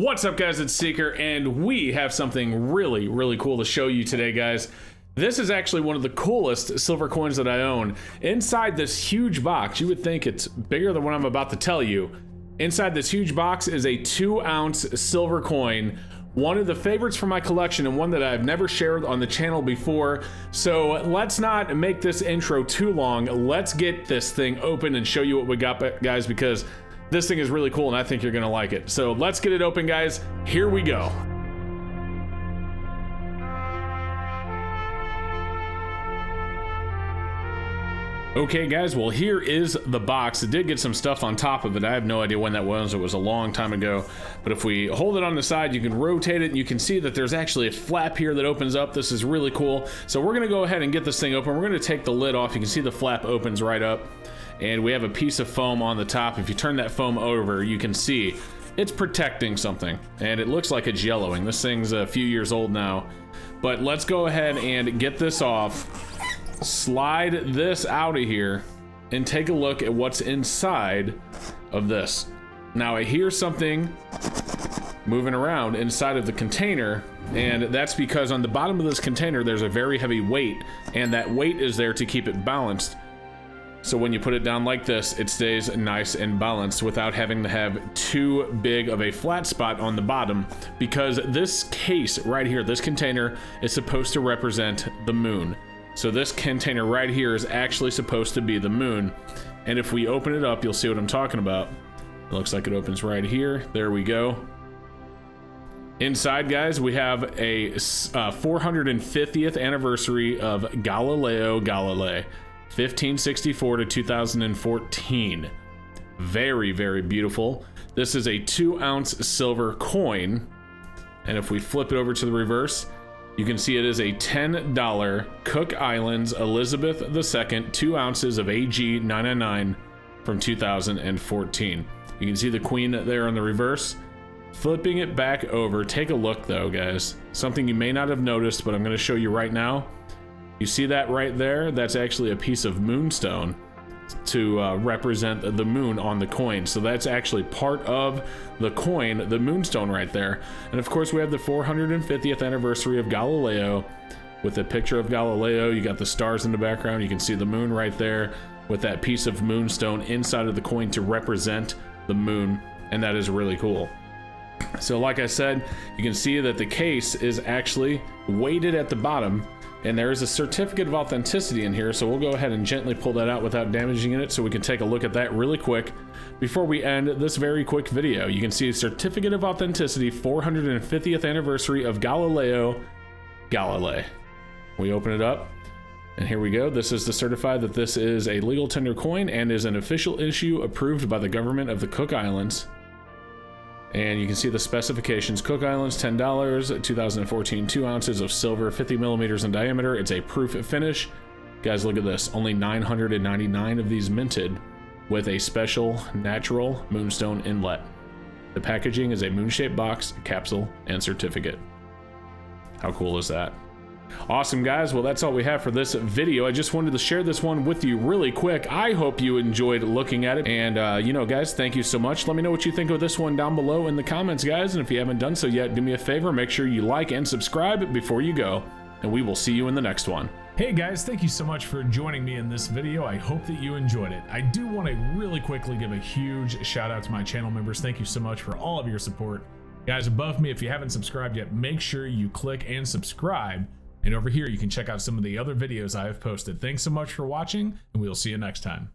What's up, guys? It's Seeker, and we have something really cool to show you today, guys. This is actually one of the coolest silver coins that I own. Inside this huge box, you would think it's bigger than what I'm about to tell you. Inside this huge box is a 2-ounce silver coin, one of the favorites for my collection and one that I've never shared on the channel before. So let's not make this intro too long. Let's get this thing open and show you what we got, guys, because this thing is really cool and I think you're gonna like it. So let's get it open, guys. Here we go. Okay, guys, well, here is the box. It did get some stuff on top of it. I have no idea when that was. It was a long time ago. But if we hold it on the side, you can rotate it and you can see that there's actually a flap here that opens up. This is really cool. So we're gonna go ahead and get this thing open. We're gonna take the lid off. You can see the flap opens right up. And we have a piece of foam on the top. If you turn that foam over, you can see it's protecting something. And it looks like it's yellowing. This thing's a few years old now. But let's go ahead and get this off. Slide this out of here and take a look at what's inside of this. Now I hear something moving around inside of the container, and that's because on the bottom of this container there's a very heavy weight, and that weight is there to keep it balanced. So when you put it down like this, it stays nice and balanced without having to have too big of a flat spot on the bottom, because this case right here, this container, is supposed to represent the moon. So this container right here is actually supposed to be the moon. And if we open it up, you'll see what I'm talking about. It looks like it opens right here. There we go. Inside, guys, we have a 450th anniversary of Galileo Galilei, 1564 to 2014. Very beautiful. This is a 2-ounce silver coin. And if we flip it over to the reverse, you can see it is a $10 Cook Islands Elizabeth II 2 ounces of AG 999 from 2014. You can see the queen there on the reverse. Flipping it back over, take a look though, guys. Something you may not have noticed, but I'm going to show you right now. You see that right there? That's actually a piece of moonstone to represent the moon on the coin. So that's actually part of the coin, the moonstone right there. And of course we have the 450th anniversary of Galileo with a picture of Galileo. You got the stars in the background. You can see the moon right there with that piece of moonstone inside of the coin to represent the moon. And that is really cool. So like I said, you can see that the case is actually weighted at the bottom, and there is a certificate of authenticity in here, so we'll go ahead and gently pull that out without damaging it so we can take a look at that really quick before we end this very quick video. You can see a certificate of authenticity, 450th anniversary of Galileo Galilei. We open it up, and here we go. This is to certify that this is a legal tender coin and is an official issue approved by the government of the Cook Islands. And you can see the specifications. Cook Islands, $10, 2014, 2 ounces of silver, 50 millimeters in diameter. It's a proof finish. Guys, look at this. Only 999 of these minted with a special natural Moonstone Inlet. The packaging is a moon-shaped box, capsule, and certificate. How cool is that? Awesome, guys. Well, that's all we have for this video. I just wanted to share this one with you really quick. I hope you enjoyed looking at it. And, you know, guys, thank you so much. Let me know what you think of this one down below in the comments, guys. And if you haven't done so yet, do me a favor. Make sure you like and subscribe before you go. And we will see you in the next one. Hey guys, thank you so much for joining me in this video. I hope that you enjoyed it. I do want to really quickly give a huge shout out to my channel members. Thank you so much for all of your support. Guys above me, if you haven't subscribed yet, make sure you click and subscribe. And over here, you can check out some of the other videos I have posted. Thanks so much for watching, and we'll see you next time.